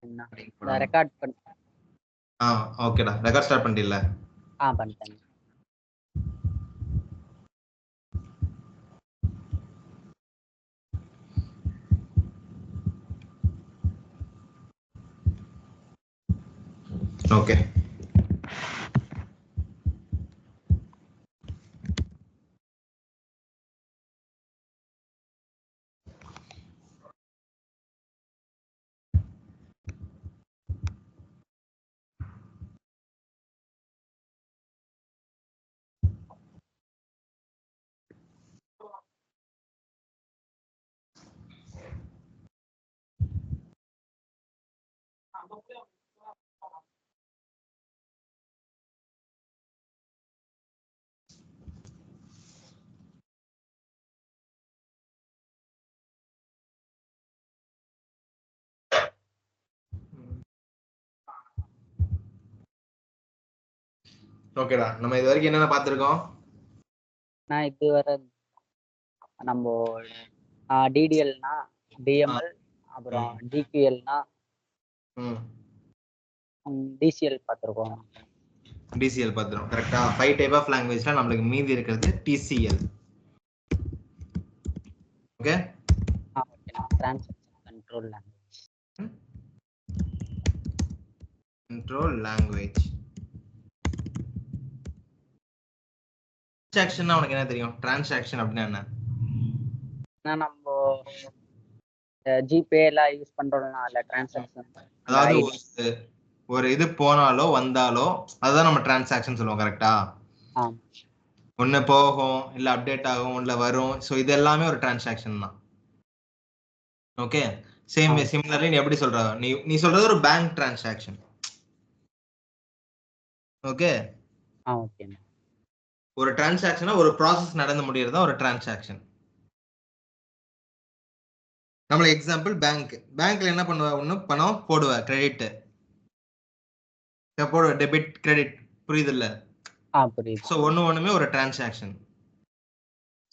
என்ன ரெக்கார்ட் பண்ண ஓகேடா ரெக்கார்ட் ஸ்டார்ட் பண்ணிட்டீல்ல பண்ணிட்டேன். ஓகே ஓகேடா நம்ம இது வரைக்கும் என்னென்ன பார்த்துருக்கோம்? நான் இதுவரை நம்ம டிடிஎல்னா டிஎம்எல், அப்புறம் டிக்யூஎல்னா டிசிஎல் பார்த்துருக்கோம். டிசிஎல் பார்த்துருக்கோம் கரெக்டா. 5 டைப் ஆஃப் லாங்குவேஜ்ல நம்மளுக்கு மீதி இருக்கிறது TCL. Okay transaction control language. Control language. Transaction உனக்கு என்ன தெரியும்? டிரான்சாக்ஷன் அப்படின்னா என்ன? நம்ம ஜிபே எல்லாம் யூஸ் பண்றோம்னா அதுல டிரான்சாக்ஷன், அதாவது ஒரு இது போனாலோ வந்தாலோ அதுதான் நம்ம டிரான்சாக்ஷன் சொல்லுவோம் கரெக்டா. ஒண்ணு போகும், இல்ல அப்டேட் ஆகும், இல்ல வரும். சோ இது எல்லாமே ஒரு டிரான்சாக்ஷன் தான். ஓகே சேம் சிமிலர்லி நீ எப்படி சொல்ற? நீ சொல்றது ஒரு பேங்க் டிரான்சாக்ஷன். Okay okay. ஒரு டிரான்சாக்ஷனா ஒரு ப்ராசஸ் நடந்து முடியறது தான் ஒரு டிரான்சாக்ஷன். நம்மள எக்ஸாம்பிள் பேங்க்ல என்ன பண்ணுவ? ஒண்ணு பணம் போடுவ, கிரெடிட் போடுவ, டெபிட் கிரெடிட், புரியுதுல்ல? புரியுது. ஸோ ஒண்ணுமே ஒரு டிரான்சாக்ஷன்.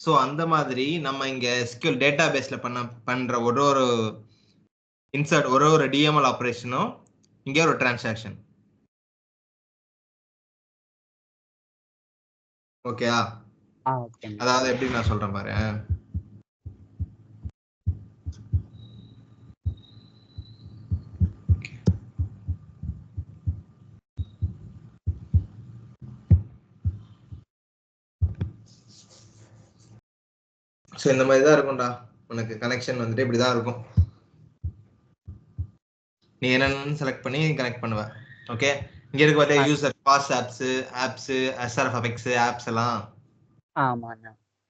ஸோ அந்த மாதிரி நம்ம இங்க SQL டேட்டா பேஸ்ல பண்ற ஒரு இன்சர்ட் ஒரு டிஎம்எல் ஆப்ரேஷனும் இங்க ஒரு டிரான்சாக்ஷன். ஓகேயா? அதாவது எப்படி நான் சொல்றேன் பாரு. ஸோ இந்த மாதிரி தான் இருக்கும்டா உனக்கு கனெக்ஷன் வந்துட்டு இப்படிதான் இருக்கும். நீ என்னன்னு செலக்ட் பண்ணி கனெக்ட் பண்ணுவ. ஓகே இங்க இருக்கு பார்த்தா user pass apps SRFX apps எல்லாம்.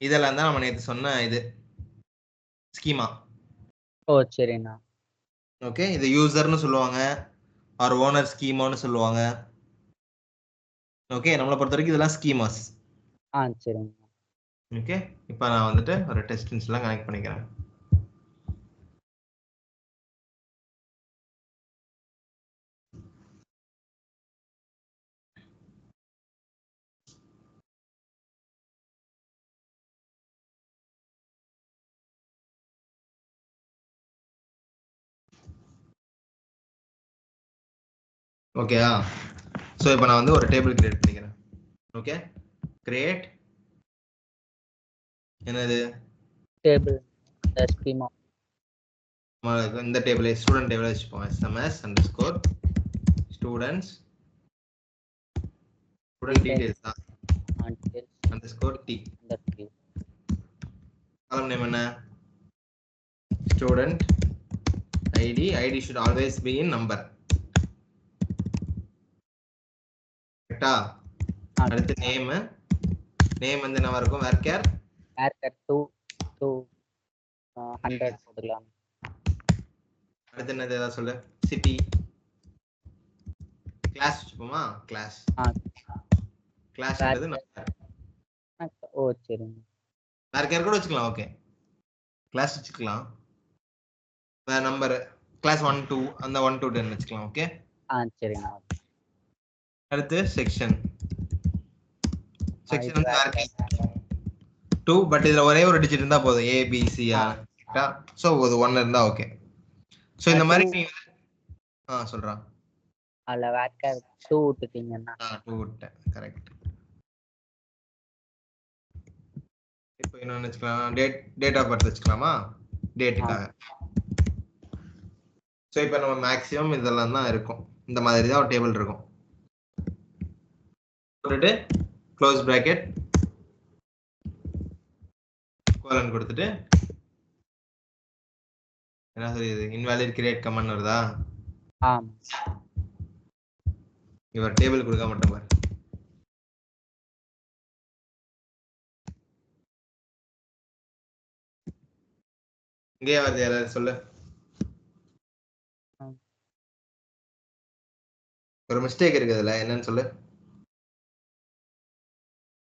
இதெல்லாம் தான் நம்ம நேத்து சொன்ன இது ஸ்கீமா. சரிண்ணா. ஓகே இது யூசர்னு சொல்லுவாங்க, ஆர் ஓனர் ஸ்கீமான்னு சொல்லுவாங்க. ஓகே நம்மளை பொறுத்த வரைக்கும் இதெல்லாம் ஸ்கீமாஸ். சரிங்க. ஓகே இப்போ நான் வந்துட்டு ஒரு டெஸ்ட் எல்லாம் கனெக்ட் பண்ணிக்கிறேன். ஓகேயா? ஸோ இப்போ நான் வந்து ஒரு டேபிள் கிரியேட் பண்ணிக்கிறேன். ஓகே கிரியேட் என்னது டேபிள் ஸ்கீமா. இந்த டேபிள் ஸ்டூடெண்ட் டேபிள் வச்சுப்போம். SMS underscore students student details தான் அண்டர்ஸ்கோர் T. காலம் நேம் என்ன? Student ID should always be in number. கரெக்ட்டா? அடுத்து நேம் வந்து என்னவா இருக்கும்? varchar 2 to 100 போடலாம். அடுத்து என்னது ஏதாவது சொல்லு. சிட்டி கிளாஸ் வச்சுப்போமா? கிளாஸ் கிளாஸ்ன்றது நம்பர். சரிங்க. varchar கூட வச்சுக்கலாம். ஓகே கிளாஸ் வச்சுக்கலாம். நம்பர் கிளாஸ் 1 2 அந்த 1 to 10 வச்சுக்கலாம். ஓகே சரிங்க. அடுத்து செக்ஷன் வந்து varchar 2 பட் இதுல ஒரே ஒரு டிஜிட் இருந்தா போதும். ABC சோ அது 1 இருந்தா ஓகே. சோ இந்த மாதிரி சொல்றான். அதுல வேர்க்கர் 2 விட்டுட்டீங்கன்னா 2 விட்டேன். கரெக்ட். இப்போ இன்னொன்னு வச்சுக்கலாம். டேட் ஆஃப் பர்த் வச்சுக்கலாமா? டேட்டுக்காக. ஸோ இப்போ நம்ம மேக்ஸிமம் இதெல்லாம் தான் இருக்கும். இந்த மாதிரி தான் ஒரு டேபிள் இருக்கும். போட்டுட்டு க்ளோஸ் பிராக்கெட் கோலன் கொடுத்துட்டு என்ன சொல்லுது? இன்வாலிட் கிரியேட் கமாண்ட் வருதா? இவர் டேபிள் கொடுக்க மாட்டோம் பாரு. இங்கே வருது, யாராவது சொல்லு. ஒரு மிஸ்டேக் இருக்குதுல்ல, என்னன்னு சொல்லு.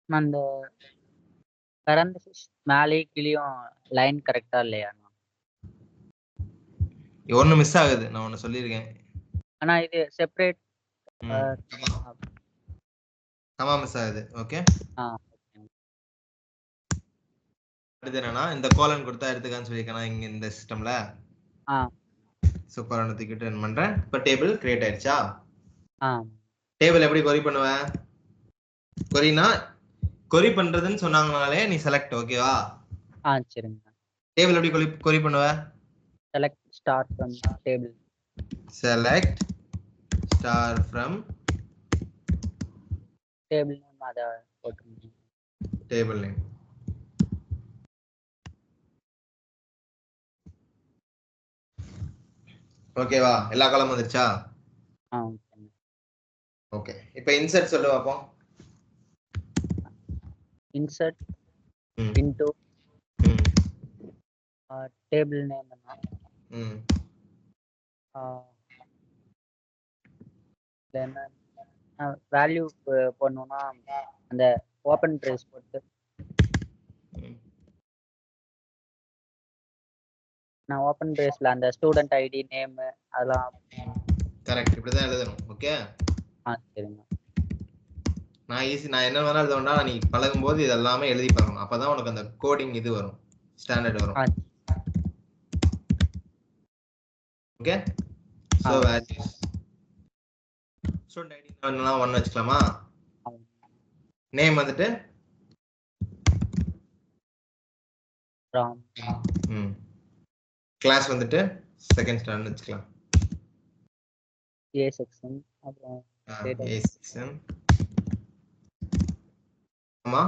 அந்த பேரந்தசிஸ் மேலே கீழேயும் லைன் கரெக்டா இல்லையா? ஒன்னு மிஸ் ஆகுது, நான் ஒன்னு சொல்லியிருக்கேன். ஆனா இது செப்பரேட் கமா மிஸ் ஆகுது. ஓகே. அடுத்து என்னன்னா, இந்த கோலன் கொடுத்தா எடுத்துக்கான்னு சொல்லியிருக்கேன் இங்க இந்த சிஸ்டம்ல. சூப்பர். தூக்கிட்டு ரன் பண்றேன். இப்போ டேபிள் கிரியேட் ஆயிடுச்சா? டேபிள் எப்படி கொரி பண்ணுவ? கொரினா கொரி பண்றதுன்னு சொன்னாங்கனாலே நீ செலக்ட். ஓகேவா? சரிங்க. டேபிள் எப்படி கொரி பண்ணுவ? Select star from table. Select star from table name அத போட்டுருங்க. Table name. ஓகேவா? எல்லா காலம் வந்துருச்சா? ஓகே. இப்போ இன்சர்ட் சொல்லு பாப்போம். இன்சர்ட் இன்டு டேபிள் நேம் என்ன வேல்யூ பண்ணனும்னா அந்த ஓபன் பிரேஸ் போட்டு நான் ஓபன் பிரேஸ்ல அந்த ஸ்டூடண்ட் ஐடி நேம் அதெல்லாம் கரெக்ட். இப்படி தான் எழுதணும். ஓகே. சரிங்க. நான் என்ன வேணா எழுதணும்னா நீ பழகும்போது இதெல்லாமே எழுதி பழகணும். அப்பதான் உனக்கு அந்த கோடிங் இது வரும், ஸ்டாண்டர்ட் வரும். Okay. So values student ID என்னன்னா 1 வச்சுக்கலாமா? நேம் வந்துட்டு ராம். கிளாஸ் வந்துட்டு செகண்ட் ஸ்டாண்டர்ட் வச்சுக்கலாம். A section. அப்புறம் ஏ செக்ஷன். ஆமா.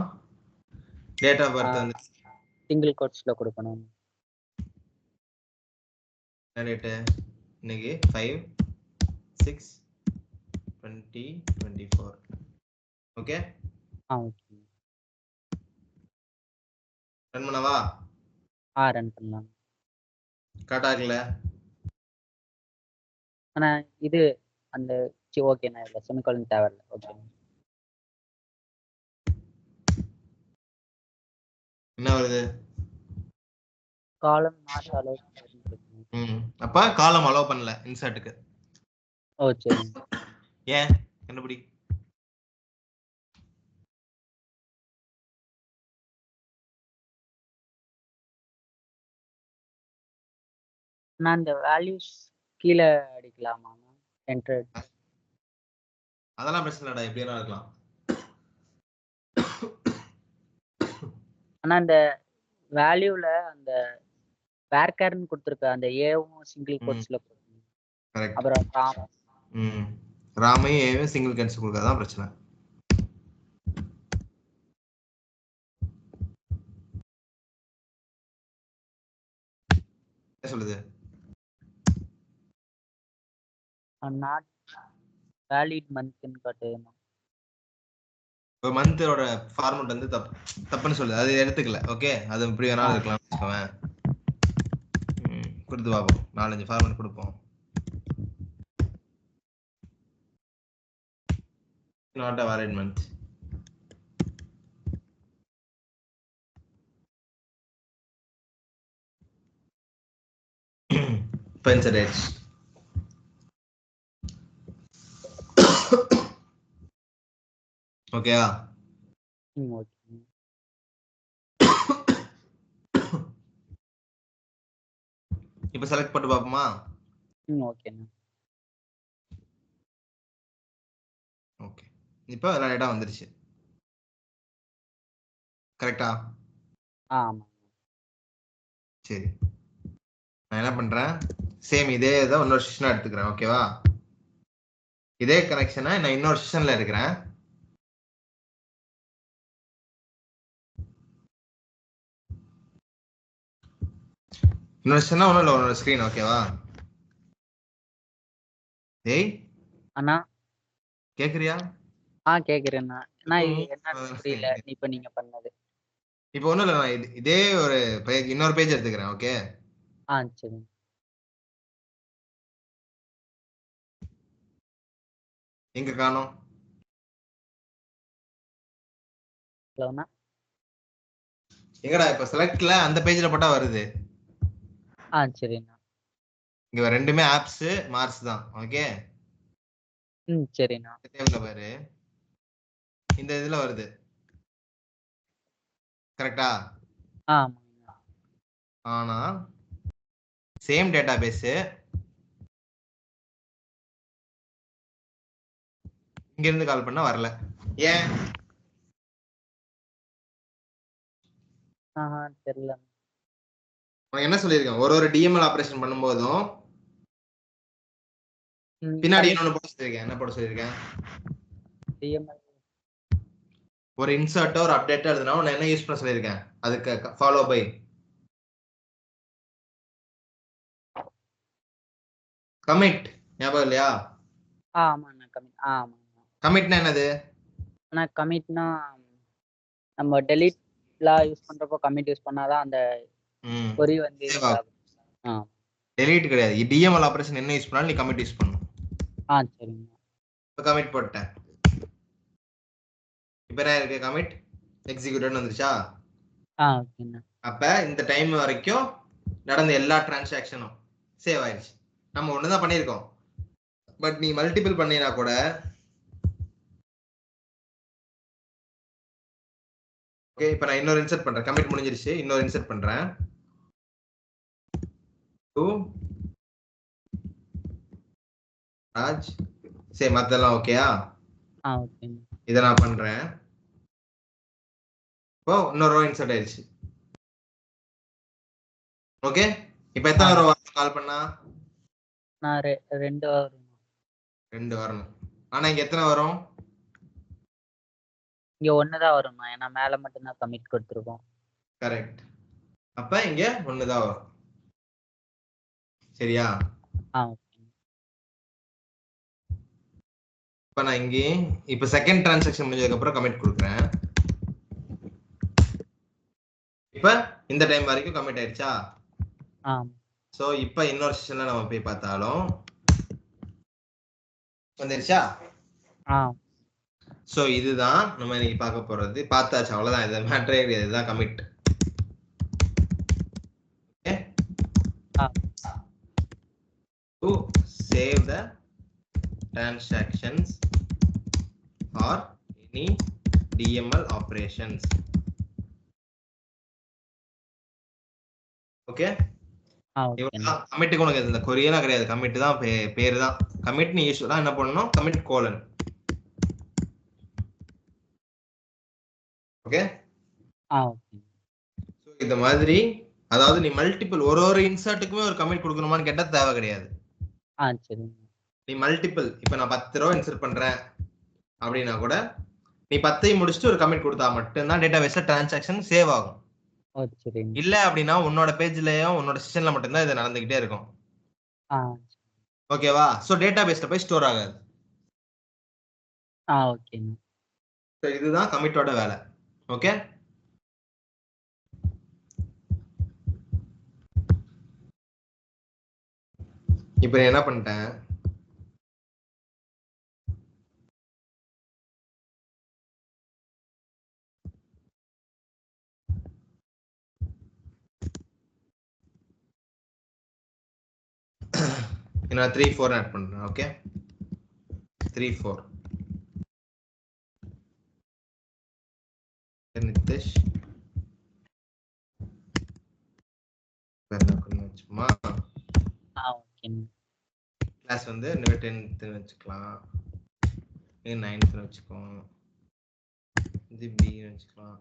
டேட் ஆஃப் பர்த் வந்து சிங்கிள் கோட்ஸ்ல கொடுக்கணும். என்ன டேட்? இன்னைக்கு 5/6/2024. ஓகே. ஓகே. ரன் பண்ணவா? ரன் பண்ணலாம். கரெக்டா இருக்குல்ல? ஆனா இது அந்த ஓகே நான் இல்ல செமிகோலன் தேவையில்லை. ஓகே. என்ன வருது? காலம் நாட் அலோ. அப்ப காலம் அலோ பண்ணல இன்சர்ட்க்கு. சரி. ஏன்? கண்டுபிடி. நான் இந்த வேல்யூஸ் கீழ அடிக்கலாமா? என்டர். அதெல்லாம் பிரச்சனை இல்லடா, எப்படியா இருக்கலாம். ஆனா இந்த வேல்யூல அந்த வேர்க்கர்னு கொடுத்திருக்க அந்த ஏவும் சிங்கிள் கோட்ஸ்ல போடணும். கரெக்ட். அப்புறம் ராம். ராமையும் ஏவும் சிங்கிள் கோட்ஸ் கொடுக்கறதான் பிரச்சனை. என்ன சொல்லுது? நாட் வேலிட் மந்த்னு காட்டுது. ஒரு மந்தோட ஃபார்மட் வந்து தப்புன்னு சொல்லுது. அது எடுத்துக்கல. ஓகே. அது இப்படி வேணாலும் இருக்கலாம் வச்சுக்கோவேன். கொடுத்து பார்ப்போம். 4-5 ஃபார்மட் கொடுப்போம். Not a valid month. Spencer dates. ஓகேயா? ஓகே. இப்போ செலக்ட் பண்ணி பாப்போமா? ஓகேண்ணா. இப்போ எல்லா டேட்டா வந்துருச்சு. கரெக்டா? ஆமா. சரி, நான் என்ன பண்றேன், சேம் இதே இதை இன்னொரு செஷனா எடுத்துக்கிறேன். ஓகேவா? இதே கனெக்ஷனை நான் இன்னொரு செஷன்ல எடுக்கிறேன். இன்னொரு செஷனா ஒன்றும் இல்லை, உன்னோட ஸ்க்ரீன். ஓகேவா? ஏய் அண்ணா கேக்குறியா? கேக்குறேண்ணா. அண்ணா இது என்னன்னு புரியல இப்ப நீங்க பண்ணது. இப்போ ஒன்றும் இல்லை, நான் இதே ஒரு இன்னொரு பேஜ் எடுத்துக்கிறேன். ஓகே, சரி. எங்க காணோம்? ஹலோண்ணா. எங்கடா இப்ப செலக்ட்ல அந்த பேஜ்ல போட்டா வருது. சரிண்ணா. இங்க ரெண்டுமே ஆப்ஸ் மார்க்ஸ் தான். ஓகே, சரிண்ணா. டேபிள்ல பாரு, இந்த இதுல வருது. கரெக்டா? ஆமாண்ணா. ஆனா சேம் டேட்டா பேஸ் இங்க இருந்து கால் பண்ணா வரல. ஏன்? தெரியல. உனக்கு என்ன சொல்லியிருக்கேன், ஒரு டிஎம்எல் ஆபரேஷன் பண்ணும்போதும் பின்னாடி இன்னொன்னு போட சொல்லியிருக்கேன். என்ன போட சொல்லியிருக்கேன்? டிஎம்எல். ஒரு இன்சர்ட்டோ ஒரு அப்டேட்டோ எழுதுனா நான் என்ன யூஸ் பண்ண சொல்லியிருக்கேன், அதுக்கு ஃபாலோ பை கமிட். ஞாபகம் இல்லையா? ஆமாண்ணா. கமிட்னா என்னது? ஆனா கமிட்னா நம்ம டெலீட்லாம் யூஸ் பண்றப்போ கமிட் யூஸ் பண்ணாதான் அந்த கொரி வந்து டெலீட் கிடையாது. டிஎம்எல் ஆபரேஷன் என்ன யூஸ் பண்ணாலும் நீ கமிட் யூஸ் பண்ணணும். சரிங்க. இப்போ கமிட் போட்டேன். இப்போ என்ன இருக்கு, கமிட் எக்ஸிக்யூட்டட் வந்துருச்சா? ஓகேண்ணா. அப்ப இந்த டைம் வரைக்கும் நடந்த எல்லா டிரான்சாக்ஷனும் சேவ் ஆயிடுச்சு. நம்ம ஒண்ணுதான் பண்ணியிருக்கோம், பட் நீ மல்டிபிள் பண்ணினா கூட ஓகே. இப்போ நான் இன்னொரு இன்சர்ட் பண்றேன். கமிட் முடிஞ்சிருச்சு, இன்னொரு இன்சர்ட் பண்றேன். ராஜ் சரி, மத்தெல்லாம் ஓகேயா? ஓகே. இதை நான் பண்றேன். இப்போ இன்னொரு ரோ இன்சர்ட் ஆயிடுச்சு. ஓகே, இப்போ எத்தனை ரோ கால் பண்ணா? நான் 2 வரும். 2 வரணும். ஆனா இங்க எத்தனை வரும்? இங்க 1 தான் வரும்ண்ணா. ஏன்னா மேல மட்டும் தான் கமிட் கொடுத்துருக்கோம். கரெக்ட். அப்ப இங்க 1 தான் வரும். சரியா? இப்ப நான் இங்கே இப்ப செகண்ட் டிரான்சாக்ஷன் முடிஞ்சதுக்கு அப்புறம் கமிட் கொடுக்குறேன். இப்ப இந்த டைம் வரைக்கும் கமிட் ஆயிடுச்சா? சோ இப்ப இன்னொரு செஷன்ல நம்ம போய் பார்த்தாலும் வந்துருச்சா? சோ இதுதான் நம்ம இன்னைக்கு பார்க்க போறது. பார்த்தாச்சு, அவ்வளவுதான். இது மேட்டரே கிடையாது. இதுதான் commit. to save the transactions or any DML operations. Okay, கமிட்டுக்கு உனக்கு இந்த கொரியெல்லாம் கிடையாது. கமிட் தான் பேரு தான். கமிட் நீ யூஸ்வலா என்ன பண்ணணும், கமிட் கோலன். ஓகே, இந்த மாதிரி அதாவது நீ மல்டிபிள் ஒரு இன்சர்ட்டுக்குமே ஒரு கமிட் கொடுக்கணுமான்னு கேட்டா தேவை கிடையாது. நீ மல்டிபிள் இப்ப நான் 10 ரோ இன்சர்ட் பண்றேன் அப்படின்னா கூட நீ 10ஐயும் முடிச்சுட்டு ஒரு கமிட் கொடுத்தா மட்டும்தான் டேட்டாபேஸ்ல டிரான்சாக்ஷன் சேவ் ஆகும். இல்ல அப்படின்னா உன்னோட பேஜ்லயும் உன்னோட செஷன்ல மட்டும்தான் இது நடந்துகிட்டே இருக்கும். ஓகேவா? சோ டேட்டாபேஸ்ல போய் ஸ்டோர் ஆகாது. இதுதான் கமிட்டோட வேலை. ஓகே, இப்ப என்ன பண்ணிட்டேன், நான் 3 4 ஆட் பண்றேன். ஓகே, 3 4 நிதிஷ் சும்மா கிளாஸ் வந்து 10th வச்சுக்கலாம். 9th வச்சுக்கோ, இது B வச்சுக்கலாம்,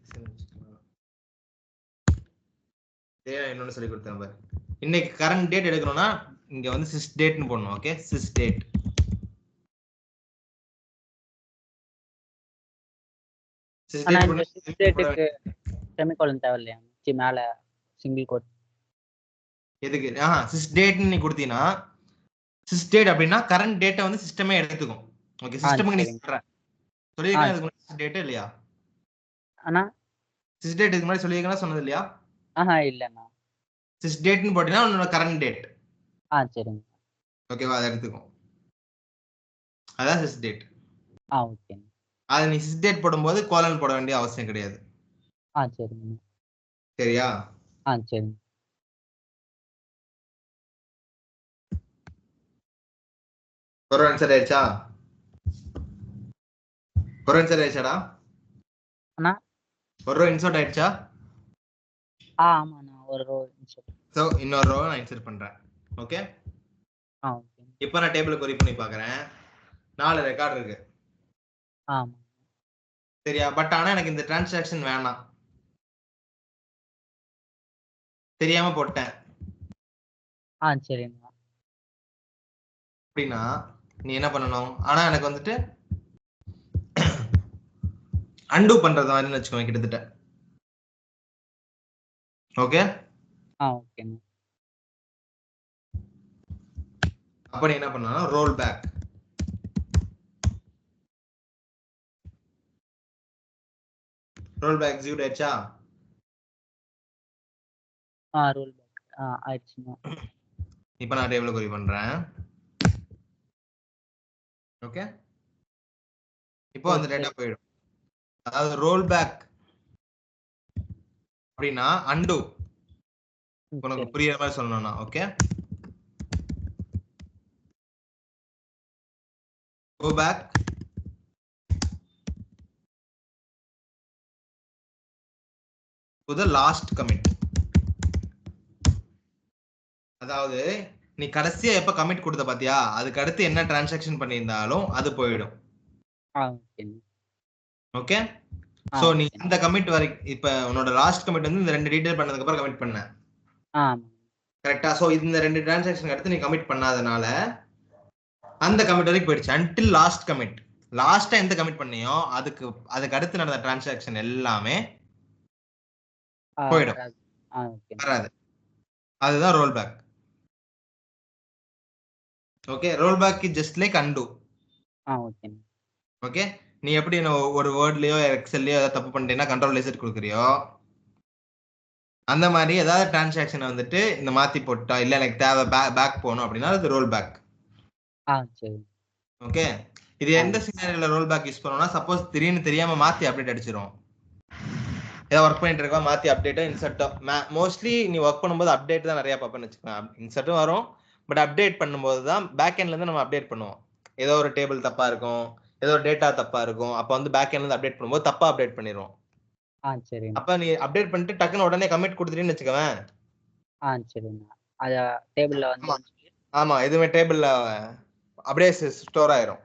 6 வச்சுக்கலாம். இன்னொன்னு சொல்லி கொடுத்தேன் பாரு. இன்னைக்கு கரண்ட் டேட் எடுக்கணும்னா இங்க வந்து sys dateன்னு போடணும். Okay, sys date. sys date ஆனா sys dateக்கு செமிகோலன் தேவையில்லையா? மேல சிங்கிள் கோட் எதுக்கு? sys dateன்னு நீ கொடுத்தீனா sys date அப்படின்னா கரண்ட் டேட்டை வந்து சிஸ்டமே எடுத்துக்கும். ஓகே, சிஸ்டமுக்கு நீ சொல்ற சொல்லிருக்கேன். அதுக்கு முன்னாடி sys date இல்லையா? ஆனா sys date இதுக்கு முன்னாடி சொல்லிருக்கேனா சொன்னது இல்லையா? இல்லண்ணா. sys dateன்னு போட்டீனா உன்னோட கரண்ட் டேட். சரிங்க. ஓகேவா? அதை எடுத்துக்கும். அதான் sys date. ஓகே. அது நீ sys date போடும்போது கோலன் போட வேண்டிய அவசியம் கிடையாது. சரிங்க. சரியா? சரிங்க. ஒரு ஆன்சர் ஆயிடுச்சா? ஒரு ஆன்சர் ஆயிடுச்சாடா? அண்ணா ஒரு ரோ இன்சர்ட் ஆயிடுச்சா? ஆமாண்ணா, ஒரு ரோ இன்சர்ட். சோ இன்னொரு ரோ நான் இன்சர்ட் பண்றேன். Okay, okay. இப்போ நான் டேபிள் கொரி பண்ணி பார்க்கறேன். 4 ரெக்கார்ட் இருக்கு. ஆமா. சரியா? பட் ஆனா எனக்கு இந்த டிரான்சாக்ஷன் வேணாம், தெரியாம போட்டேன். சரிங்க. அப்படின்னா நீ என்ன பண்ணணும்? ஆனா எனக்கு வந்துட்டு அன்டூ பண்றது மாதிரி வச்சுக்கோங்க கிட்டத்தட்ட. ஓகே, ஓகேங்க. அப்ப நீ என்ன பண்ணணும்? Roll back. Roll back execute ஆயிடுச்சா? ரோல் பேக் ஆயிடுச்சுங்க. இப்போ நான் டேபிள் கொரி பண்றேன். ஓகே, இப்போ அந்த டேட்டா போயிடும். அதாவது ரோல் பேக் அப்படின்னா அன்டூ. உனக்கு புரியுற மாதிரி சொல்லணும்னா okay, go back to the last commit. அதாவது நீ கடைசியா எப்ப கமிட் கொடுத்த பாத்தியா, அதுக்கு அடுத்து என்ன டிரான்சாக்ஷன் பண்ணியிருந்தாலும் அது போயிடும். ஓகே, சோ நீ இந்த கமிட் வரைக்கும் இப்ப உன்னோட லாஸ்ட் கமிட் வந்து இந்த 2 டீடைல் பண்ணதுக்கு அப்புறம் கமிட் பண்ண கரெக்டா? சோ இந்த 2 டிரான்சாக்ஷன் அடுத்து நீ கமிட் பண்ணாதனால அந்த கமிட் வரைக்கும் போயிடுச்சு. until last commit. லாஸ்டா எந்த கமிட் பண்ணியோ அதுக்கு அடுத்து நடந்த டிரான்சாக்ஷன் எல்லாமே போயிடும், வராது. அதுதான் roll back. Okay, roll back is just like undo. Okay, நீ எப்படி ஒரு வேர்ட்லயோ எக்ஸெல்லயோ ஏதாவது தப்பு பண்ணிட்டேன்னா கண்ட்ரோல் ரிசெட் கொடுக்குறியோ, அந்த மாதிரி ஏதாவது டிரான்சாக்ஷன் வந்துட்டு இந்த மாத்தி போட்டா இல்ல எனக்கு தேவை பேக் போகணும் அப்படின்னா அது ரோல் பேக். ஓகே, இது எந்த சினாரியோல ரோல் பேக் யூஸ் பண்ணுவோம்னா, சப்போஸ் திடீர்னு தெரியாம மாத்தி அப்டேட் அடிச்சிரும். ஏதாவது ஒர்க் பண்ணிட்டு இருக்கா, மாத்தி அப்டேட்டோ இன்சர்ட்டோ. மோஸ்ட்லி நீ ஒர்க் பண்ணும்போது அப்டேட் தான் நிறைய பார்ப்பேன்னு வச்சுக்கோங்க. இன்சர்ட்டும் வரும், பட் அப்டேட் பண்ணும்போது தான் பேக் எண்ட்ல இருந்து நம்ம அப்டேட் பண்ணுவோம். ஏதோ ஒரு டேபிள் தப்பா இருக்கும், ஏதோ ஒரு டேட்டா தப்பா இருக்கும், அப்ப வந்து பேக் எண்ட்ல இருந்து அப்டேட் பண்ணும்போது தப்பா அப்டேட் பண்ணிடுவோம். அப்ப நீ அப்டேட் பண்ணிட்டு டக்குன்னு உடனே கமிட் கொடுத்துட்டீன்னு வச்சுக்கவேன். ஆமா, எதுவுமே டேபிள்ல அப்படியே ஸ்டோர் ஆயிரும்.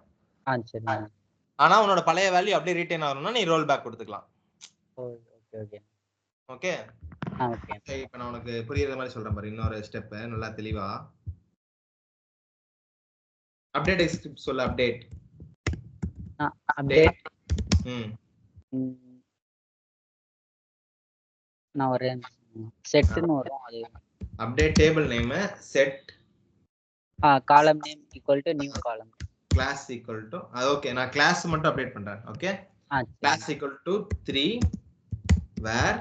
ஆனா உன்னோட பழைய வேல்யூ அப்படியே ரீட்டைன் ஆகணும்னா நீ ரோல் பேக் கொடுத்துக்கலாம். ஓகே, இப்ப நான் உனக்கு புரியுற மாதிரி சொல்றேன் பாரு. இன்னொரு ஸ்டெப் நல்லா தெளிவா. அப்டேட் ஸ்கிரிப்ட் சொல்ல. அப்டேட் நான் ஒரு செட்னு வரும். அது update table name set column name equal to new column, class equal to okay, நான் கிளாஸ் மட்டும் அப்டேட் பண்றேன். Okay, class equal to 3 where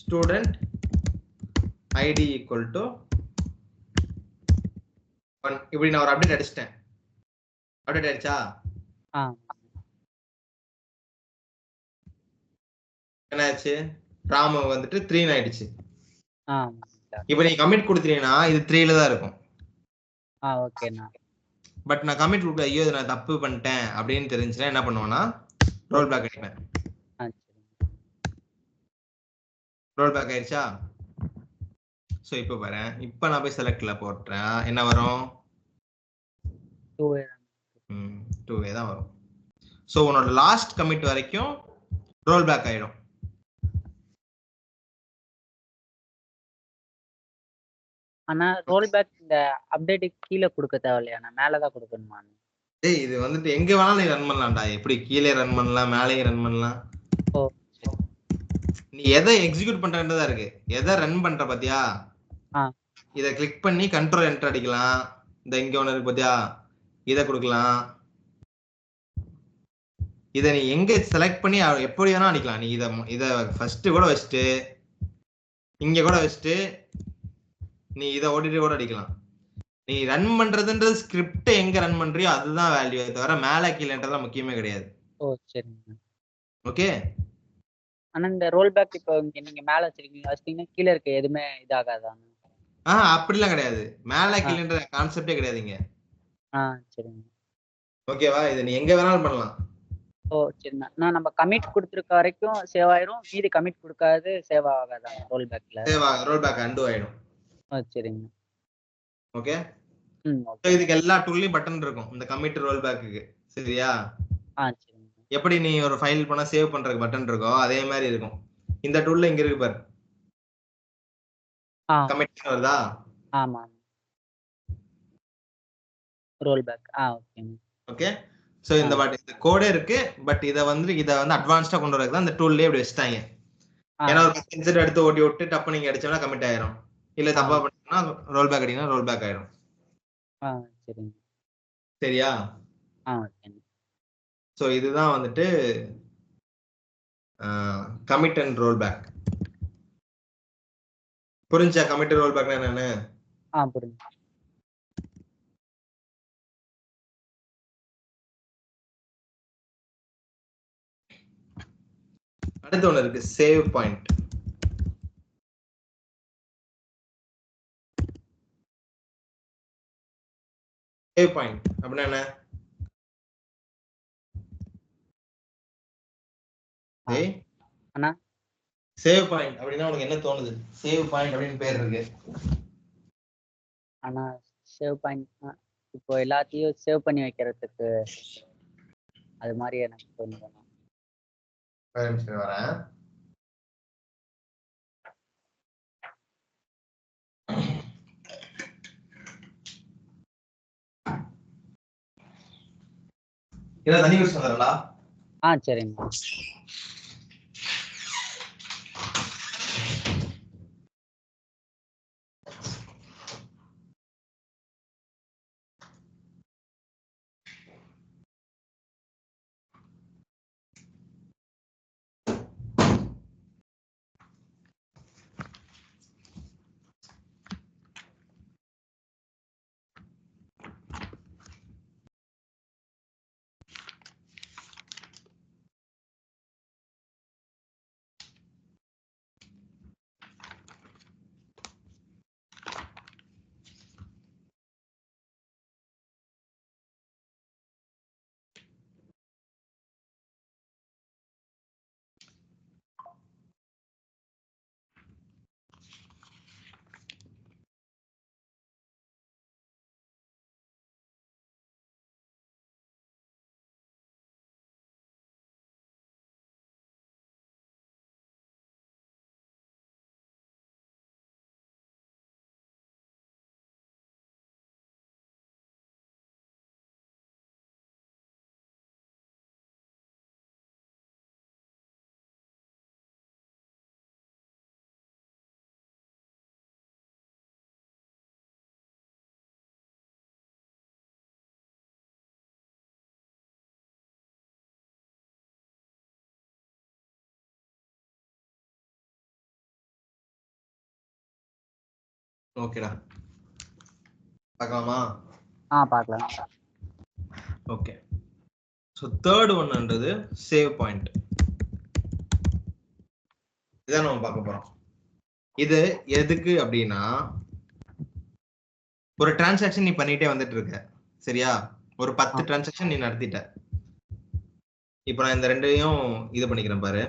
student ID equal to 1. இப்படி நான் ஒரு அப்டேட் அடிச்சிட்டேன். அப்டேட் ஆயிடுச்சா? என்ன ஆச்சு? ராமு வந்துட்டு 3 ஆயிடுச்சு. இப்போ நீ கமிட் கொடுத்தீங்கன்னா இது 3ல தான் இருக்கும். பட் நான் கமிட் கொடுக்க ஐயோ நான் தப்பு பண்ணிட்டேன் அப்படின்னு தெரிஞ்சுன்னா என்ன பண்ணுவேன்னா ரோல் பேக் அடிப்பேன். ரோல் பேக் ஆயிடுச்சா? ஸோ இப்போ பாரு, இப்போ நான் போய் செலக்ட்ல போட்டுறேன். என்ன வரும்? 2A தான் வரும். ஸோ உன்னோட லாஸ்ட் கமிட் வரைக்கும் ரோல் பேக் ஆயிடும். ஆனா ரோல் பேக் இந்த அப்டேட் கீழே கொடுக்க தேவையில்லையா, நான் மேல தான் கொடுக்கணுமா? டேய் இது வந்துட்டு எங்க வேணாலும் நீ ரன் பண்ணலாம்டா. எப்படி கீழே ரன் பண்ணலாம், மேலேயும் ரன் பண்ணலாம். நீ எதை எக்ஸிக்யூட் பண்றதா இருக்கு, எதை ரன் பண்ற பாத்தியா, இத கிளிக் பண்ணி கண்ட்ரோல் என்டர் அடிக்கலாம். இந்த இங்க ஒண்ணு இருக்கு பாத்தியா, இத கொடுக்கலாம். இத நீ எங்க செலக்ட் பண்ணி எப்படி வேணா அடிக்கலாம். நீ இத ஃபர்ஸ்ட் கூட வச்சுட்டு இங்க கூட வச்சுட்டு நீ இத ஓடிட்டு கூட அடிக்கலாம். நீ ரன் பண்றதுன்றது ஸ்கிரிப்ட் எங்க ரன் பண்றியோ அதுதான் வேல்யூ, தவிர மேல கீழன்றதெல்லாம் முக்கியமே கிடையாது. ஓ சரிங்க. ஓகே. ஆனா இந்த ரோல் பேக் இப்போ நீங்க மேல வச்சிருக்கீங்க கீழே இருக்க எதுவுமே இதாகாதா? அப்படிலாம் கிடையாது. மேல கீழன்ற கான்செப்டே கிடையாதுங்க. சரிங்க. ஓகேவா? இத நீ எங்க வேணாலும் பண்ணலாம். ஓ சரிண்ணா. நான் நம்ம கமிட் கொடுத்துருக்க வரைக்கும் சேவ் ஆயிரும், மீதி கமிட் கொடுக்காது சேவ் ஆகாதா ரோல் பேக்ல? ரோல் பேக் அன்டு ஆயிடும். சரிங்க. ஓகே. இதுக்கு எல்லா டூல்லயும் பட்டன் இருக்கும் இந்த கமிட் ரோல் பேக்குக்கு. சரியா? சரிங்க. எப்படி நீ ஒரு ஃபைல் பண்ணா சேவ் பண்றதுக்கு பட்டன் இருக்கோ அதே மாதிரி இருக்கும். இந்த டூல்ல இங்க இருக்கு பாரு, கமிட் வருதா? ஆமா. Roll back. ஓகேங்க. ஓகே. சோ இந்த கோடே இருக்கு, பட் இத வந்து அட்வான்ஸ்டா கொண்டு வரதுக்கு தான் இந்த டூல்லே இப்படி வச்சிட்டாங்க. ஏன்னா ஒரு 10 இன்செட் எடுத்து ஓட்டி விட்டு டப்பு நீங்க அடிச்சோம்னா கமிட் ஆயிரும். இல்ல தப்பா பண்ணீங்கன்னா ரோல் பேக் அடிங்கன்னா ரோல் பேக் ஆயிரும். சரிங்க. சரியா? ஓகேங்க. சோ இதுதான் வந்துட்டு கமிட் அண்ட் ரோல் பேக். புரிஞ்சா கமிட் ரோல் பேக்னா என்னன்னு? புரிஞ்சு. அடுத்து ஒண்ணு இருக்கு, சேவ் பாயிண்ட். சேவ் பாயிண்ட் அப்படின்னா என்ன? அண்ணா சேவ் பாயிண்ட் அப்படின்னா உனக்கு என்ன தோணுது? சேவ் பாயிண்ட் அப்படின்னு பேர் இருக்கு. ஆனா சேவ் பாயிண்ட் இப்போ எல்லாத்தையும் சேவ் பண்ணி வைக்கிறதுக்கு அது மாதிரி எனக்கு தோணுது. வரேன். இத தண்ணி குடிச்சு வந்துறடா. சரிங்க. ஓகேடா, பார்க்கலாமா? பார்க்கலாம். ஓகே. சோ தேர்ட் ஒன்ன்றது சேவ் பாயிண்ட். இதான் நம்ம பார்க்க போறோம். இது எதுக்கு அப்படின்னா, ஒரு டிரான்சாக்ஷன் நீ பண்ணிட்டே வந்துட்டு இருக்க. சரியா? ஒரு 10 டிரான்சாக்ஷன் நீ நடத்திட்ட. இப்போ நான் இந்த ரெண்டையும் இது பண்ணிக்கிறேன் பாரு.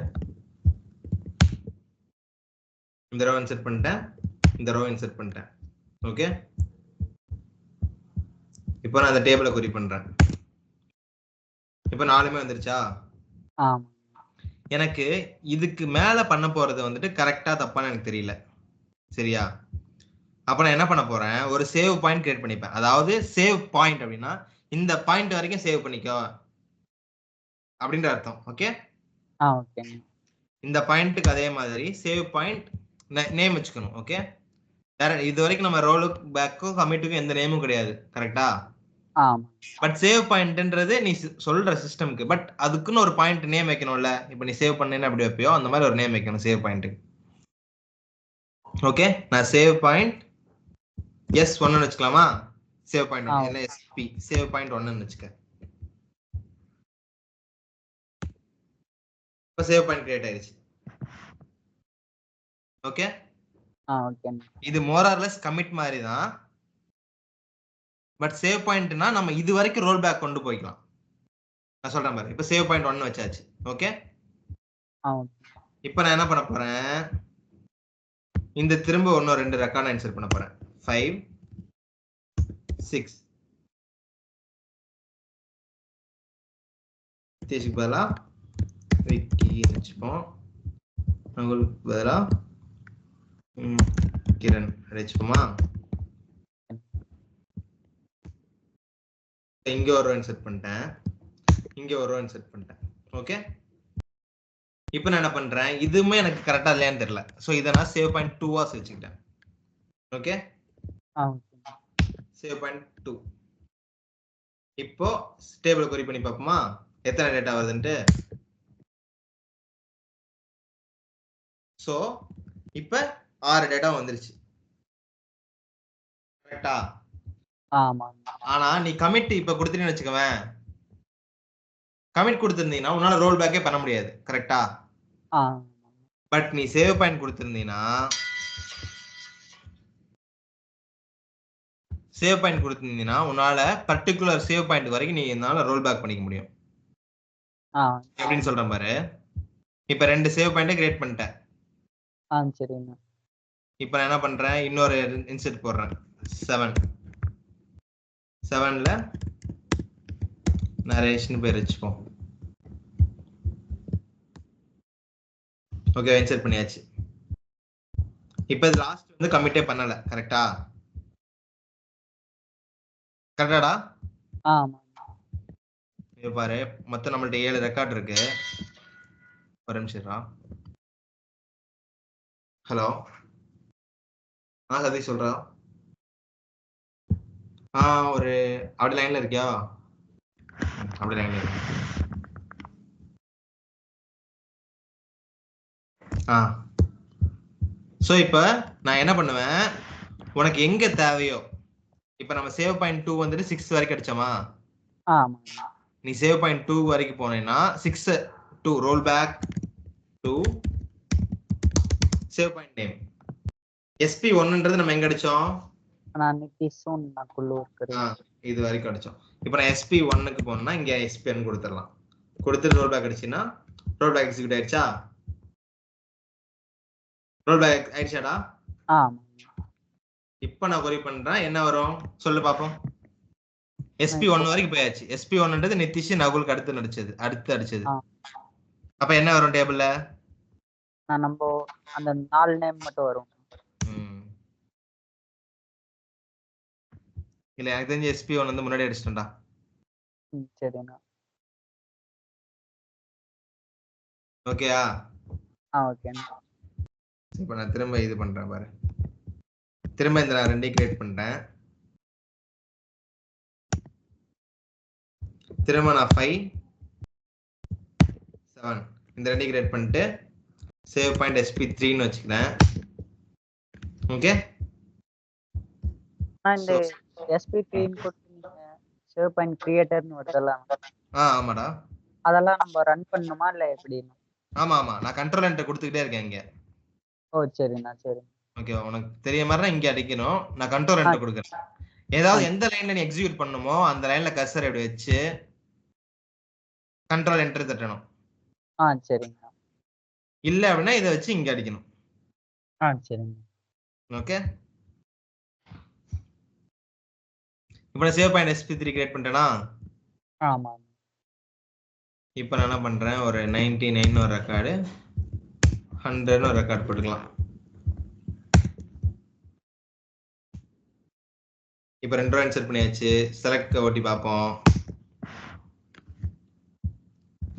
இந்த ரோ இன்சர்ட் பண்ணிட்டேன், இந்த ரோ இன்சர்ட் பண்ணிட்டேன். ஓகே. இப்போ நான் அந்த டேபிளை குறி பண்றேன். இப்போ 4மே வந்துருச்சா? ஆமா. எனக்கு இதுக்கு மேல பண்ண போறது வந்துட்டு கரெக்டா தப்பான்னு எனக்கு தெரியல. சரியா? அப்ப நான் என்ன பண்ண போறேன், ஒரு சேவ் பாயிண்ட் கிரியேட் பண்ணிப்பேன். அதாவது சேவ் பாயிண்ட் அப்படின்னா இந்த பாயிண்ட் வரைக்கும் சேவ் பண்ணிக்கோ அப்படின்ற அர்த்தம். ஓகே? ஓகே. இந்த பாயிண்ட்டுக்கு அதே மாதிரி சேவ் பாயிண்ட் நேம் வச்சுக்கணும். ஓகே? வேற இது வரைக்கும் நம்ம ரோலுக்கு பேக்கும் கமிட்டுக்கும் எந்த நேமும் கிடையாது. கரெக்டா? ஆமா. பட் சேவ் பாயிண்ட்ன்றது நீ சொல்ற சிஸ்டம்க்கு. பட் அதுக்குன்னு ஒரு பாயிண்ட் நேம் வைக்கணும்ல. இப்போ நீ சேவ் பண்ணேன்னு அப்படி வைப்பியோ அந்த மாதிரி ஒரு நேம் வைக்கணும் சேவ் பாயிண்ட்டுக்கு. ஓகே? நான் சேவ் பாயிண்ட் S1 வச்சுக்கலாமா? சேவ் பாயிண்ட் என்ன SP சேவ் பாயிண்ட் 1 வச்சுக்க. இப்போ சேவ் பாயிண்ட் கிரியேட் ஆயிடுச்சு. ஓகே? ஓகே. இது மோர் ஆர் லெஸ் கமிட் மாதிரி தான். பட் சேவ் பாயிண்ட்னா நம்ம இது வரைக்கும் ரோல் பேக் கொண்டு போய்க்கலாம். நான் சொல்றேன் பாரு. இப்போ சேவ் பாயிண்ட் 1 வச்சாச்சு. ஓகே? இப்போ நான் என்ன பண்ண போறேன், இந்த திரும்ப இன்னும் 2 ரெக்கார்ட் இன்சர்ட் பண்ண போறேன். 5 6 தேசிக்கு பதிலா விக்கி வச்சுப்போம். உங்களுக்கு பதிலா கிரண் வச்சுப்போமா? இங்க ஒரு ரோ இன்சர்ட் பண்ணிட்டேன், இங்க ஒரு ரோ இன்சர்ட் பண்ணிட்டேன். ஓகே? இப்போ நான் என்ன பண்றேன், இதுவுமே எனக்கு கரெக்டா இல்லையான்னு தெரியல. ஸோ இதை நான் சேவ் பாயிண்ட் 2 வச்சுக்கிட்டேன். ஓகே? Save point 2. இப்போ டேபிள் கொரி பண்ணி பார்ப்போமா எத்தனை டேட்டா வருதுன்ட்டு. ஸோ இப்போ 6 டேட்டா வந்துருச்சு. கரெக்டா? ஆமா. ஆனா நீ கமிட் இப்ப கொடுத்துட்டேன்னு வச்சுக்கவேன், கமிட் கொடுத்திருந்தீங்கன்னா உன்னால ரோல் பேக்கே பண்ண முடியாது. கரெக்டா? பட் நீ சேவ் பாயிண்ட் கொடுத்திருந்தீங்கன்னா உன்னால பர்டிகுலர் சேவ் பாயிண்ட் வரைக்கும் நீ என்னால ரோல் பேக் பண்ணிக்க முடியும். எப்படின்னு சொல்றேன் பாரு. இப்ப 2 சேவ் பாயிண்ட் கிரியேட் பண்ணிட்டேன். சரிங்க. இப்ப நான் என்ன பண்றேன், இன்னொரு இன்சர்ட் போடுறேன். 7ல நரேஷன் பேர் வச்சுப்போம். ஓகே, இன்சர்ட் பண்ணியாச்சு. இப்போ இது லாஸ்ட் வந்து கமிட்டே பண்ணல. கரெக்டா? கரெக்டாடா? ஆமா. இது பாரு, மொத்தம் நம்மள்ட்ட 7 ரெக்கார்ட் இருக்கு. ஒரு நிமிஷம். ஹலோ, சதீஷ் சொல்றா. ஒரு அப்படி லைன்ல இருக்கியா? அப்படி லைன்ல இருக்கு. ஸோ இப்போ நான் என்ன பண்ணுவேன், உனக்கு எங்க தேவையோ, இப்போ நம்ம சேவ் பாயிண்ட் 2 வந்துட்டு 6 வரைக்கும் அடிச்சோமா? நீ சேவ் பாயிண்ட் 2 வரைக்கும் போனேன்னா 6 2 roll back 2 save point name SP1ன்றது நம்ம எங்க அடிச்சோம்? இது வரைக்கும் அடிச்சோம். இப்போ நான் SP1க்கு போனேன்னா இங்க SP1 கொடுத்துடலாம். கொடுத்துட்டு ரோல் பேக் அடிச்சுன்னா ரோல் பேக் எக்ஸிக்யூட் ஆயிடுச்சா? ரோல் பேக் ஆயிடுச்சாடா? இப்போ நான் கொரி பண்றேன், என்ன வரும் சொல்லு பாப்போம். SP1 வரைக்கும் போயாச்சு. SP1ன்றது நிதிஷ் நகுலுக்கு அடுத்து அடிச்சது. அப்ப என்ன வரும் டேபிள்ல? நம்ம அந்த 4 நேம் மட்டும் வரும். இல்ல, எனக்கு தெரிஞ்சு SP1 வந்து முன்னாடி அடிச்சிட்டேன்டா. சரிண்ணா. ஓகேயா? ஓகேண்ணா. இப்போ நான் திரும்ப இது பண்றேன் பாரு. திரும்ப இந்த நான் 2 கிரியேட் பண்றேன். திரும்ப நான் 5 7 இந்த 2 கிரியேட் பண்ணிட்டு சேவ் பாயிண்ட் SP3ன்னு வச்சுக்கிறேன். ஓகே? இந்த SP3 இன்புட் சேவ் பாயிண்ட் கிரியேட்டர்னு வருதல்ல? ஆமாடா. அதெல்லாம் நம்ம ரன் பண்ணணுமா இல்ல எப்படி? ஆமா, நான் கண்ட்ரோல் என்டர் கொடுத்துக்கிட்டே இருக்கேன் இங்க. சரிண்ணா. சரி. ஓகே, உனக்கு தெரிய மாதிரி இங்க அடிக்கணும். நான் கண்ட்ரோல் என்டர் கொடுக்குறேன். ஏதாவது எந்த லைன்ல நீ எக்ஸிக்யூட் பண்ணணுமோ அந்த லைன்ல கர்சர் எப்படி வச்சு கண்ட்ரோல் என்டர் தட்டணும். சரிங்க. இல்ல அப்படின்னா இதை வச்சு இங்க அடிக்கணும். சரிங்க. ஓகே? இப்போ நான் சேவ் பாயிண்ட் sp3 கிரியேட் பண்ணிட்டேனா? ஆமா. இப்போ நான் என்ன பண்றேன், ஒரு 99 ஒரு ரெக்கார்டு, 100 ஒரு ரெக்கார்ட் போட்டுக்கலாம். இப்போ 2 ரூபா இன்சர்ட் பண்ணியாச்சு. செலக்ட் ஓட்டி பார்ப்போம்.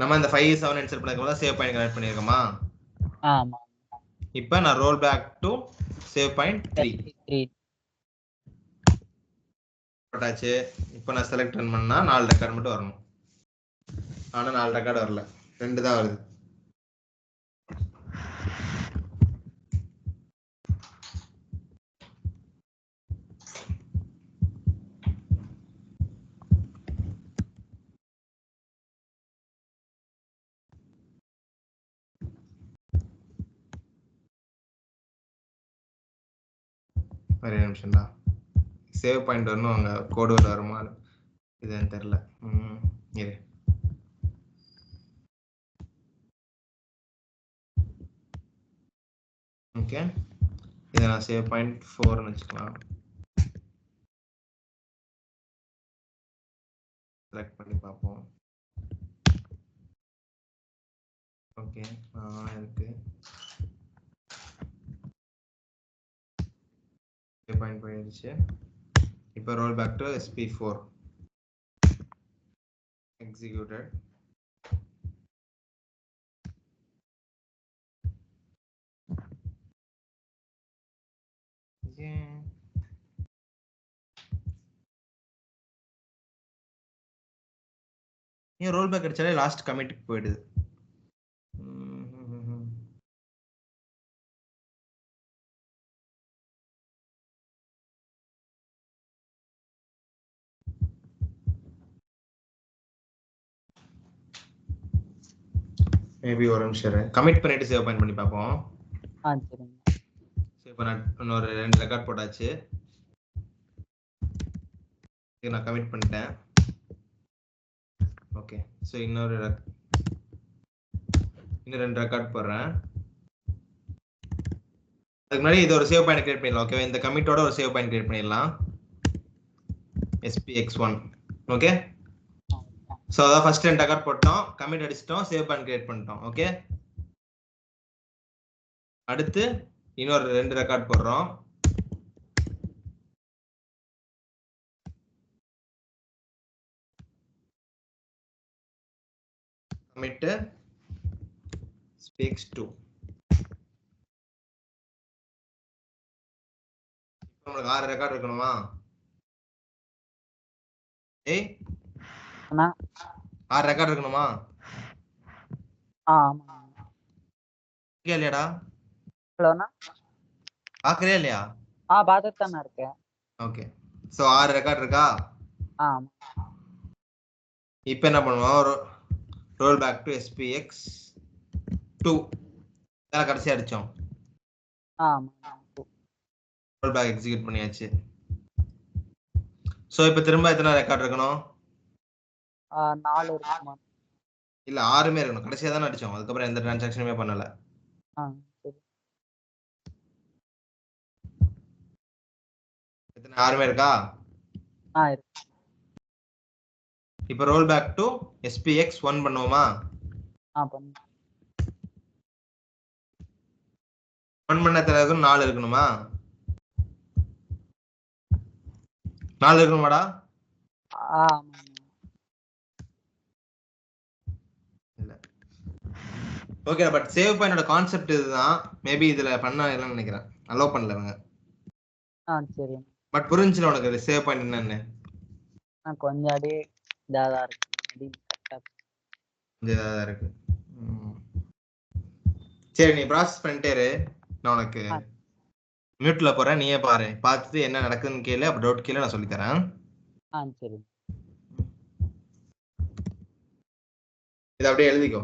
நம்ம இந்த 5 7 இன்சர்ட் பண்ணதுக்கு சேவ் பாயிண்ட் கனெக்ட் பண்ணிருக்கோமா? ஆமா. இப்போ நான் roll back to save point 3 போட்டாச்சு. இப்போ நான் செலக்ட் ரன் பண்ணா 4 ரெக்கார்ட் மட்டும் வரணும். ஆனா 4 ரெக்கார்ட் வரல, 2 தான் வருது. ஒரே நிமிஷம்டா, சேவ் பாயிண்ட் வரணும், அங்க கோடு வருமா இதுன்னு தெரியல. இரு. ஓகே, இதை நான் சேவ் பாயிண்ட் 4ன்னு வச்சுக்கலாம். செலக்ட் பண்ணி பார்ப்போம். ஓகே, இருக்கு. சேவ் பாயிண்ட் போயிடுச்சு. இப்போ roll back to sp4 executed. ஏன் ரோல் பேக் அடிச்சாலே லாஸ்ட் கமிட்டுக்கு போயிடுது? மேபி ஒரு நிமிஷம் கமிட் பண்ணிட்டு சேவ் பாயிண்ட் பண்ணி பார்ப்போம். சரிங்க. இப்போ நான் இன்னொரு 2 ரெக்கார்ட் போட்டாச்சு. நான் கமிட் பண்ணிட்டேன். ஓகே, ஸோ இன்னும் 2 ரெக்கார்ட் போடுறேன். அதுக்கு முன்னாடி இது ஒரு சேவ் பாயிண்ட் கிரியேட் பண்ணிடலாம். ஓகே, இந்த கமிட்டோட ஒரு சேவ் பாயிண்ட் கிரியேட் பண்ணிடலாம், spx1. ஓகே, ஸோ அதான் ஃபர்ஸ்ட் 2 ரெக்கார்ட் போட்டோம், கமிட் அடிச்சிட்டோம், சேவ் பாயிண்ட் கிரியேட் பண்ணிட்டோம். ஓகே, அடுத்து இன்னொரு 2 ரெக்கார்ட் போடுறோம். commit speaks2. உங்களுக்கு 6 ரெக்கார்ட் இருக்கணுமா? ஏய் அண்ணா 6 ரெக்கார்ட் இருக்கணுமா? ஆமா. இல்லையாடா? ஹலோண்ணா, பாக்குறியா இல்லையா? பார்த்துட்டு தானே இருக்கேன். ஓகே, ஸோ 6 ரெக்கார்ட் இருக்கா? ஆமா. இப்போ என்ன பண்ணுவோம், ரோல் பேக் டு spx2 கடைசி அடிச்சோம். ரோல் பேக் எக்ஸிக்யூட் பண்ணியாச்சு. ஸோ இப்போ திரும்ப எத்தனை ரெக்கார்ட் இருக்கணும்? 4 இருக்குமா? இல்ல 6மே இருக்கணும். கடைசியா தானே அடிச்சோம், அதுக்கப்புறம் எந்த டிரான்சாக்ஷனுமே பண்ணல. சரி. எத்தனை? 6மே இருக்கா? இருக்கு. இப்போ ரோல் பேக் டு spx1 பண்ணுவோமா? பண்ணு. 1 பண்ண தரது 4 இருக்கணுமா? 4 இருக்கணுமாடா? இல்ல. ஓகே, பட் சேவ் பாயிண்டோட கான்செப்ட் இதுதான். மேபி இதுல பண்ண இல்லைன்னு நினைக்கிறேன், அலோவ் பண்ணல இவங்க. சரி. பட் புரிஞ்சுல உனக்கு சேவ் பாயிண்ட் என்னன்னு? கொஞ்சம் அப்படியே இதாதான் இருக்கு. கொஞ்சம் இதாக இருக்கு. சரி, நீ ப்ராசஸ் பண்ணிட்டே இரு, நான் உனக்கு மியூட்ல போறேன், நீயே பாரு, பார்த்துட்டு என்ன நடக்குதுன்னு கேளு, அப்ப டவுட் கேளு, நான் சொல்லி தரேன். சரி. இதை அப்படியே எழுதிக்கோ.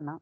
அண்ணா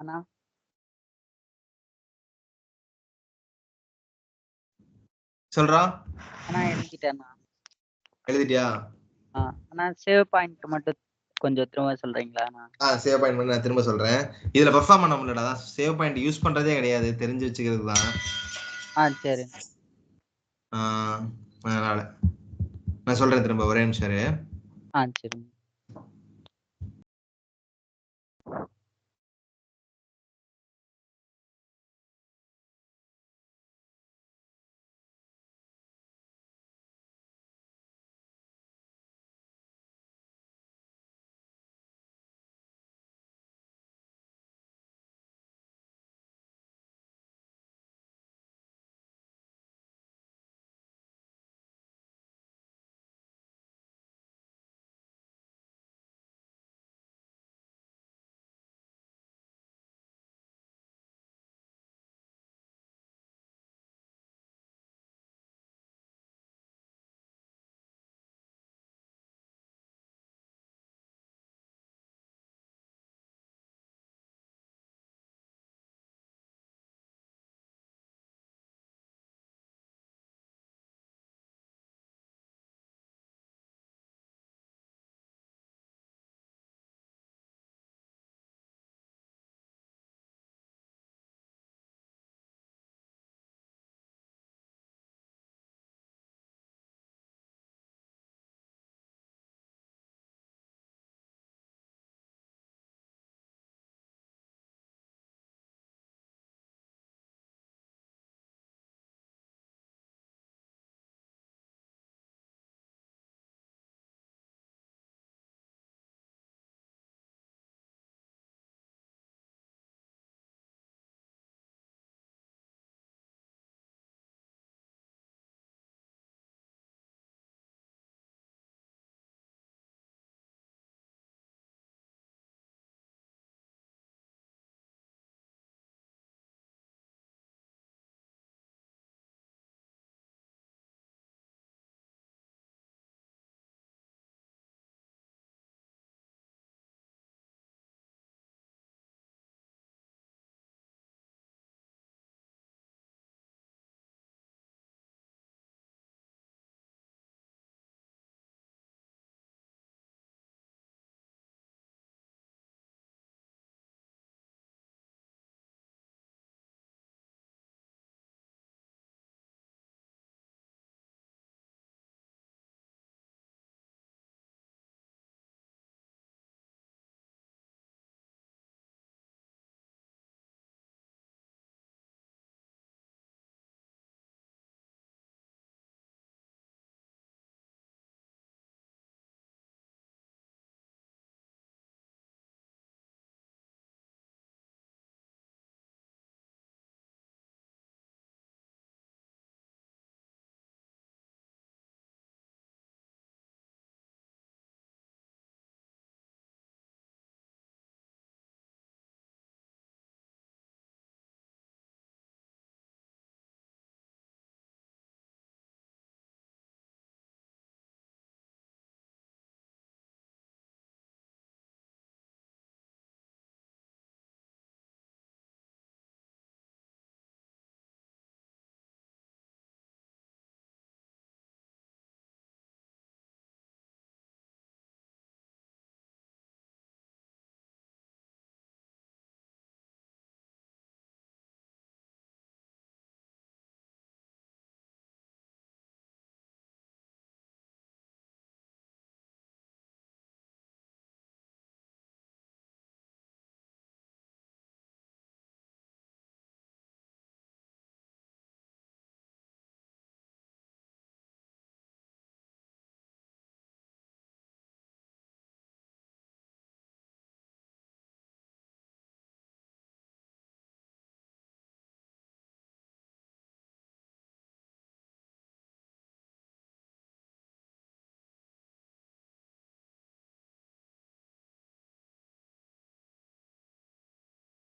அண்ணா சொல்றா. அண்ணா எழுதிட்டேண்ணா. எழுதிட்டியா? அண்ணா சேவ் பாயிண்ட் மட்டும் கொஞ்சம் திரும்ப சொல்றீங்களா? சேவ் பாயிண்ட் பண்ணி நான் திரும்ப சொல்றேன். இதுல பெர்ஃபார்ம் பண்ண முடியலடா. சேவ் பாயிண்ட் யூஸ் பண்றதே கிடையாது, தெரிஞ்சு வச்சுக்கிறது தான். சரி. அதனால நான் சொல்றேன் திரும்ப, ஒரே நிமிஷம். சரி.